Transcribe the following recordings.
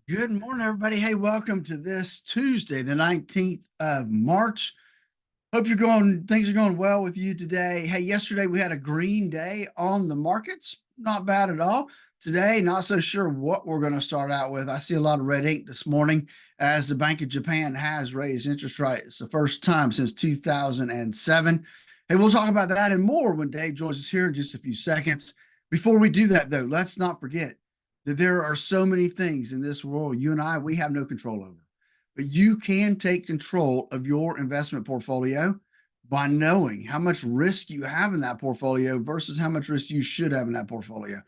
Good morning, everybody. Hey, welcome to this Tuesday, the 19th of March. Hope things are going well with you today. Hey, yesterday we had a green day on the markets. Not bad at all. Today, not so sure what we're going to start out with. I see a lot of red ink this morning as the Bank of Japan has raised interest rates the first time since 2007. Hey, we'll talk about that and more when Dave joins us here in just a few seconds. Before we do that, though, let's not forget that there are so many things in this world you and we have no control over. But you can take control of your investment portfolio by knowing how much risk you have in that portfolio versus how much risk you should have in that portfolio.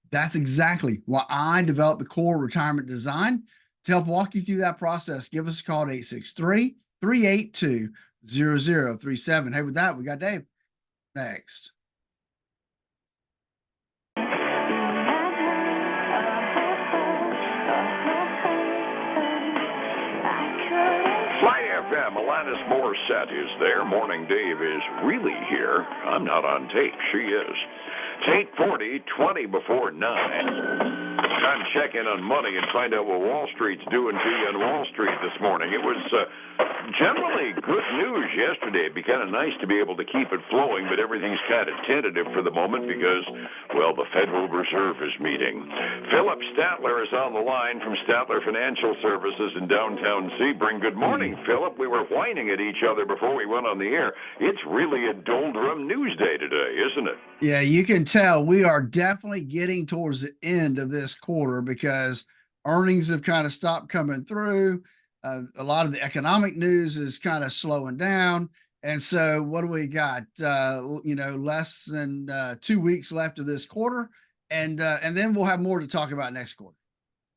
That's exactly why I developed the core retirement design to help walk you through that process. Give us a call at 863-382-0037. Hey, with that, we got Dave next. Alanis Morissette is there. Morning Dave is really here. I'm not on tape. She is. It's 8:40, 20 before 9. Time to check in on money and find out what Wall Street's doing to you on Wall Street this morning. It was generally good news yesterday. It'd be kind of nice to be able to keep it flowing, but everything's kind of tentative for the moment because, well, the Federal Reserve is meeting. Phillip Statler is on the line from Statler Financial Services in downtown Sebring. Good morning, Phillip. We were whining at each other before we went on the air. It's really a doldrum news day today, isn't it? Yeah, you can tell we are definitely getting towards the end of this quarter because earnings have kind of stopped coming through. A lot of the economic news is kind of slowing down. And so what do we got? Less than 2 weeks left of this quarter. And then we'll have more to talk about next quarter.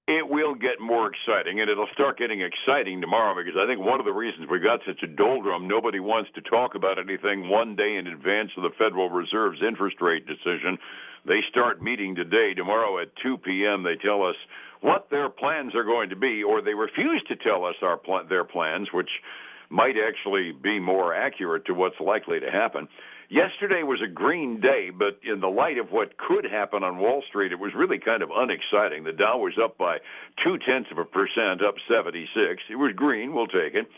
It will get more exciting, and it'll start getting exciting tomorrow because I think one of the reasons we got such a doldrum, nobody wants to talk about anything one day in advance of the Federal Reserve's interest rate decision. They start meeting today. Tomorrow at 2 p.m., they tell us what their plans are going to be, or they refuse to tell us their plans, which might actually be more accurate to what's likely to happen. Yesterday was a green day, but in the light of what could happen on Wall Street, it was really kind of unexciting. The Dow was up by 0.2%, up 76. It was green. We'll take it.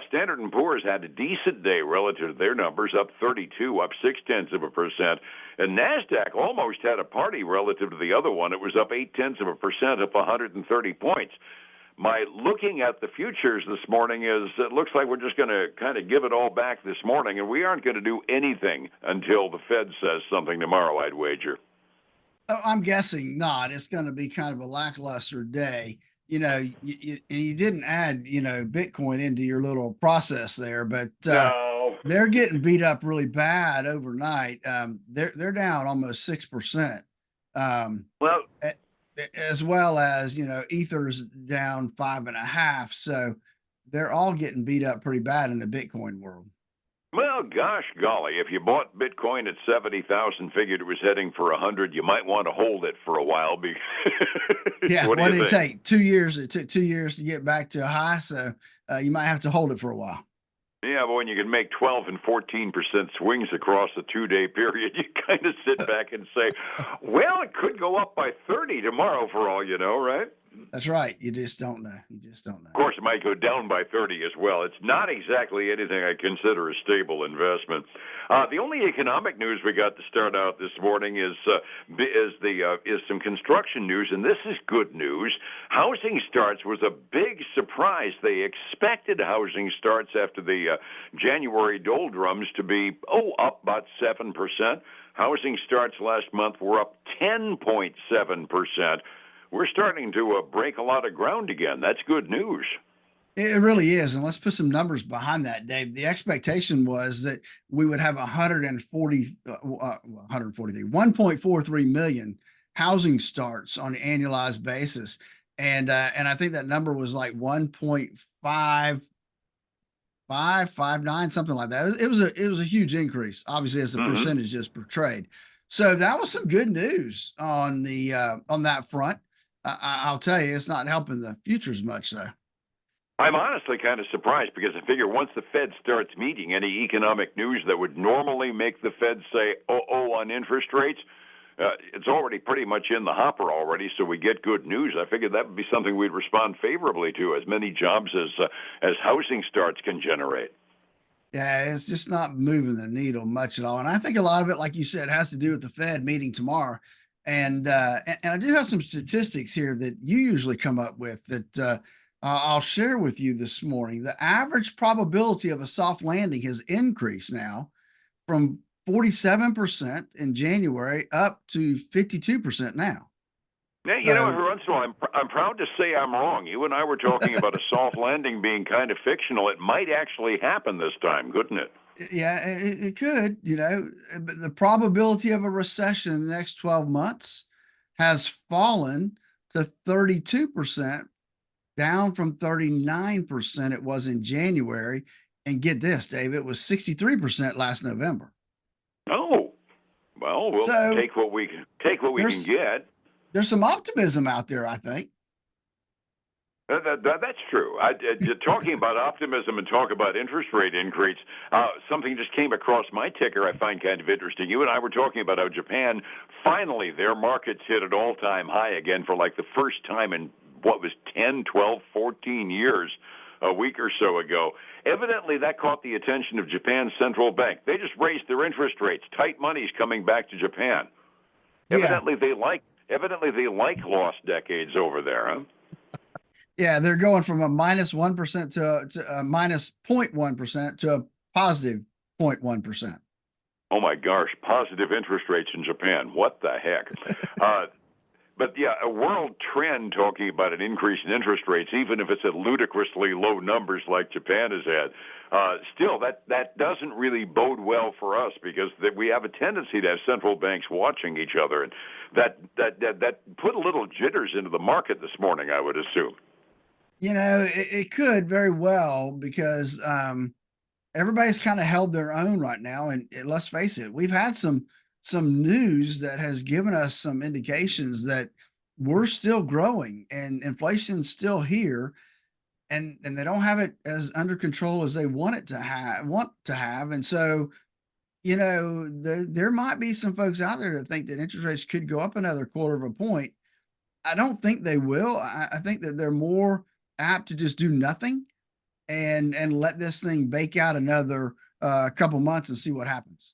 Standard & Poor's had a decent day relative to their numbers, up 32, up 0.6%. And NASDAQ almost had a party relative to the other one. It was up 0.8%, up 130 points. My looking at the futures this morning is it looks like we're just going to kind of give it all back this morning, and we aren't going to do anything until the Fed says something tomorrow, I'd wager. I'm guessing not. It's going to be kind of a lackluster day. You didn't add, Bitcoin into your little process there, but no. They're getting beat up really bad overnight. They're down almost 6%. Well, as well as Ether's down 5.5%. So they're all getting beat up pretty bad in the Bitcoin world. Well, gosh golly, if you bought Bitcoin at 70,000, figured it was heading for 100, you might want to hold it for a while. Yeah, what did it take? 2 years. It took 2 years to get back to a high, so you might have to hold it for a while. Yeah, but when you can make 12 and 14% swings across a 2-day period, you kind of sit back and say, well, it could go up by 30 tomorrow for all you know, right? That's right. You just don't know. Of course, it might go down by 30 as well. It's not exactly anything I consider a stable investment. The only economic news we got to start out this morning is some construction news, and this is good news. Housing starts was a big surprise. They expected housing starts after the January doldrums to be, up about 7%. Housing starts last month were up 10.7%. We're starting to break a lot of ground again. That's good news. It really is. And let's put some numbers behind that, Dave. The expectation was that we would have 1.43 million housing starts on an annualized basis. And I think that number was like 1.5559, something like that. It was a huge increase, obviously, as the percentage is portrayed. So that was some good news on that front. I'll tell you, it's not helping the futures much, though. I'm honestly kind of surprised because I figure once the Fed starts meeting, any economic news that would normally make the Fed say, on interest rates, it's already pretty much in the hopper already, so we get good news. I figured that would be something we'd respond favorably to, as many jobs as housing starts can generate. Yeah, it's just not moving the needle much at all. And I think a lot of it, like you said, has to do with the Fed meeting tomorrow. And I do have some statistics here that you usually come up with that I'll share with you this morning. The average probability of a soft landing has increased now from 47% in January up to 52% now. Now, So every once in a while, I'm proud to say I'm wrong. You and I were talking about a soft landing being kind of fictional. It might actually happen this time, couldn't it? yeah, it could, but the probability of a recession in the next 12 months has fallen to 32%, down from 39% it was in January. And get this, Dave, it was 63% last November. Oh, well, we'll So take what we can there's get. there's some optimism out there, I think. That's true. Talking about optimism and talk about interest rate increase, something just came across my ticker I find kind of interesting. You and I were talking about how Japan, finally, their markets hit an all-time high again for like the first time in, what was 10, 12, 14 years a week or so ago. Evidently, that caught the attention of Japan's central bank. They just raised their interest rates. Tight money's coming back to Japan. Yeah. Evidently, they like lost decades over there, huh? Yeah, they're going from a -1% to a minus 0.1% to a positive 0.1%. Oh my gosh, positive interest rates in Japan. What the heck? But yeah, a world trend talking about an increase in interest rates, even if it's at ludicrously low numbers like Japan has had, still that doesn't really bode well for us, because we have a tendency to have central banks watching each other, and that put a little jitters into the market this morning, I would assume. It could very well, because everybody's kind of held their own right now. And let's face it, we've had some news that has given us some indications that we're still growing and inflation's still here, and they don't have it as under control as they want to have. And so, there might be some folks out there that think that interest rates could go up another quarter of a point. I don't think they will. I think that they're more apt to just do nothing and let this thing bake out another couple months and see what happens.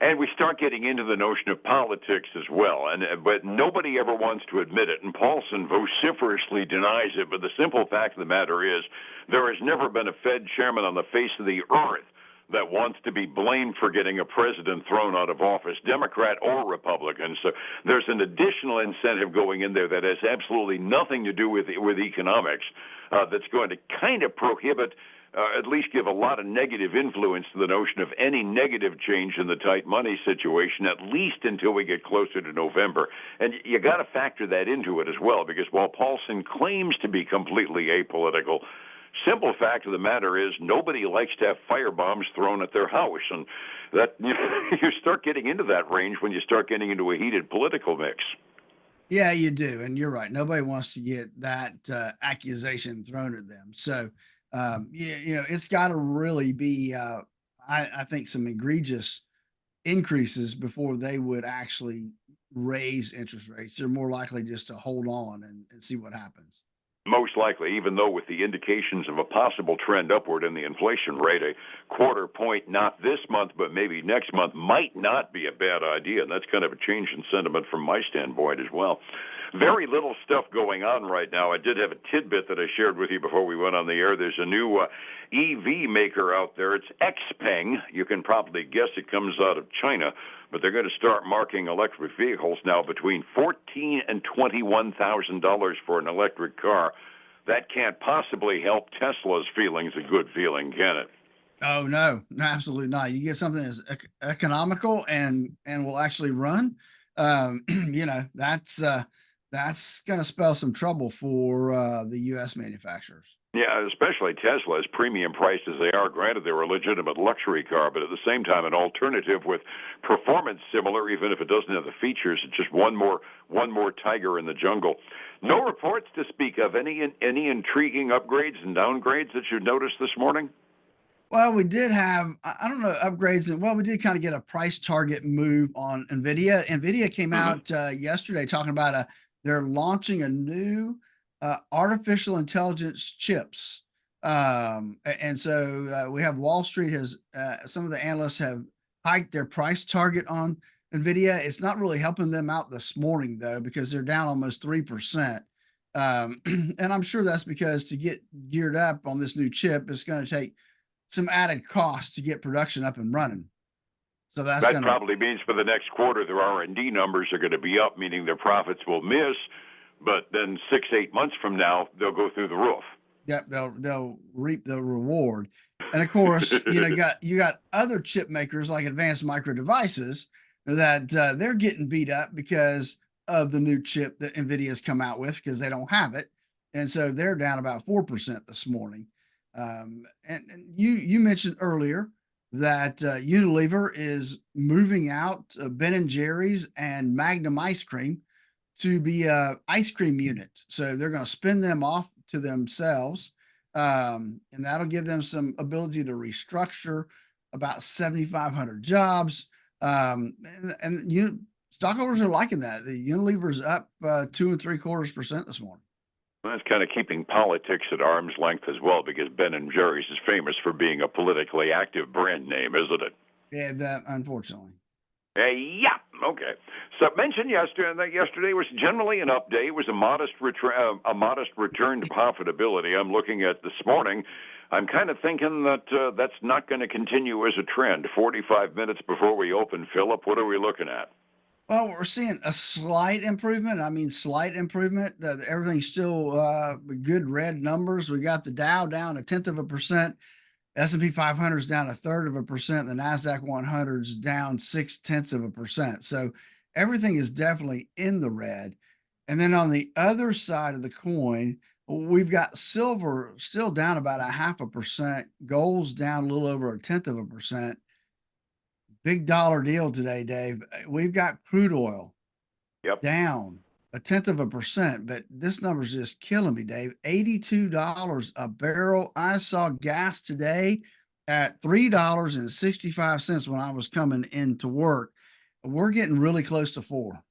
And we start getting into the notion of politics as well, but nobody ever wants to admit it, and Paulson vociferously denies it. But the simple fact of the matter is, there has never been a Fed chairman on the face of the earth that wants to be blamed for getting a president thrown out of office, Democrat or Republican. So there's an additional incentive going in there that has absolutely nothing to do with economics, that's going to kind of prohibit, at least give a lot of negative influence to the notion of any negative change in the tight money situation, at least until we get closer to November. And you got to factor that into it as well, because while Paulson claims to be completely apolitical, simple fact of the matter is, nobody likes to have firebombs thrown at their house, and that you start getting into that range when you start getting into a heated political mix. Yeah, you do, and you're right. Nobody wants to get that accusation thrown at them. So, it's got to really be, I think, some egregious increases before they would actually raise interest rates. They're more likely just to hold on and see what happens. Most likely, even though with the indications of a possible trend upward in the inflation rate, a quarter point, not this month, but maybe next month, might not be a bad idea. And that's kind of a change in sentiment from my standpoint as well. Very little stuff going on right now. I did have a tidbit that I shared with you before we went on the air. There's a new EV maker out there. It's Xpeng. You can probably guess it comes out of China, but they're going to start marketing electric vehicles now between $14,000 and $21,000 for an electric car. That can't possibly help Tesla's feelings a good feeling, can it? Oh no, no, absolutely not. You get something that's economical and will actually run. That's going to spell some trouble for the U.S. manufacturers. Yeah, especially Tesla, as premium priced as they are. Granted, they're a legitimate luxury car, but at the same time, an alternative with performance similar, even if it doesn't have the features. It's just one more tiger in the jungle. No reports to speak of. Any intriguing upgrades and downgrades that you noticed this morning? Well, we did have, I don't know, upgrades, and well, we did kind of get a price target move on NVIDIA. NVIDIA came Hmm. out yesterday talking about they're launching a new artificial intelligence chips. And so we have Wall Street has, some of the analysts have hiked their price target on NVIDIA. It's not really helping them out this morning, though, because they're down almost 3%. And I'm sure that's because to get geared up on this new chip, it's going to take some added cost to get production up and running. So that's That going to, probably means for the next quarter, their R&D numbers are going to be up, meaning their profits will miss. But then 6-8 months from now, they'll go through the roof. yeah, they'll reap the reward. And of course, you got other chip makers like Advanced Micro Devices that they're getting beat up because of the new chip that NVIDIA's come out with because they don't have it, and so they're down about 4% this morning. And you mentioned earlier that Unilever is moving out Ben and Jerry's and Magnum ice cream to be a ice cream unit. So they're going to spin them off to themselves, and that'll give them some ability to restructure about 7,500 jobs. And you stockholders are liking that. The Unilever's up 2.75% this morning. That's kind of keeping politics at arm's length as well, because Ben and Jerry's is famous for being a politically active brand name, isn't it? Yeah, that unfortunately. Yeah. Okay. So mentioned yesterday that yesterday was generally an up day. It was a modest return to profitability. I'm looking at this morning. I'm kind of thinking that that's not going to continue as a trend. 45 minutes before we open, Philip, what are we looking at? Well, we're seeing a slight improvement. I mean, slight improvement. Everything's still good red numbers. We got the Dow down 0.1%. S&P 500 is down 0.33%. The NASDAQ 100 is down 0.6%. So everything is definitely in the red. And then on the other side of the coin, we've got silver still down about 0.5%. Gold's down a little over 0.1%. Big dollar deal today, Dave. We've got crude oil Yep. down 0.1%, but this number's just killing me, Dave. $82 a barrel. I saw gas today at $3.65 when I was coming into work. We're getting really close to $4.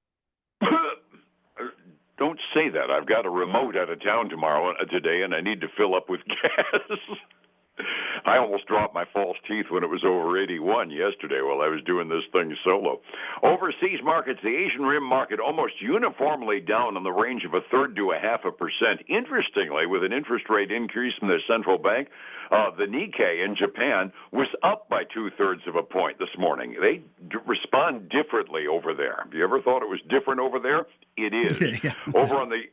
Don't say that. I've got a remote out of town today, and I need to fill up with gas. I almost dropped my false teeth when it was over 81 yesterday while I was doing this thing solo. Overseas markets, the Asian Rim market almost uniformly down in the range of 1/3 to 0.5%. Interestingly, with an interest rate increase from the central bank, the Nikkei in Japan was up by 2/3 of a point this morning. They respond differently over there. Have you ever thought it was different over there? It is. Yeah. Over on the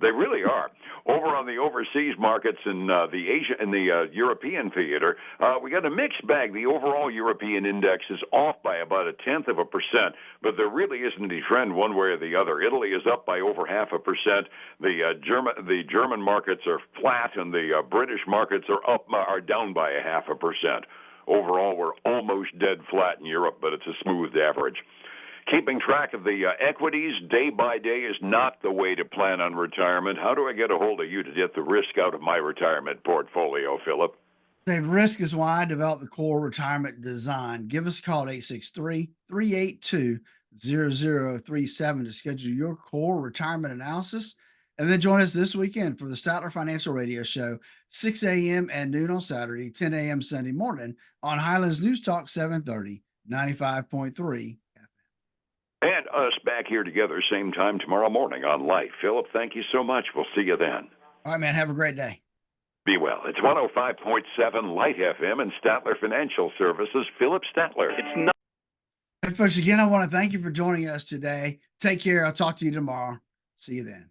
They really are. Over on the overseas markets in the Asia and the European theater, we got a mixed bag. The overall European index is off by about 0.1%, but there really isn't any trend one way or the other. Italy is up by over 0.5%. The German markets are flat, and the British markets are down by 0.5%. Overall, we're almost dead flat in Europe, but it's a smooth average. Keeping track of the equities day by day is not the way to plan on retirement. How do I get a hold of you to get the risk out of my retirement portfolio, Philip? Dave, risk is why I developed the core retirement design. Give us a call at 863-382-0037 to schedule your core retirement analysis. And then join us this weekend for the Statler Financial Radio Show, 6 a.m. and noon on Saturday, 10 a.m. Sunday morning on Highlands News Talk 730, 95.3. And us back here together same time tomorrow morning on Life. Philip, thank you so much. We'll see you then. All right, man. Have a great day. Be well. It's 105.7 Light FM and Statler Financial Services, Phillip Statler. It's not. Hey, folks, again, I want to thank you for joining us today. Take care. I'll talk to you tomorrow. See you then.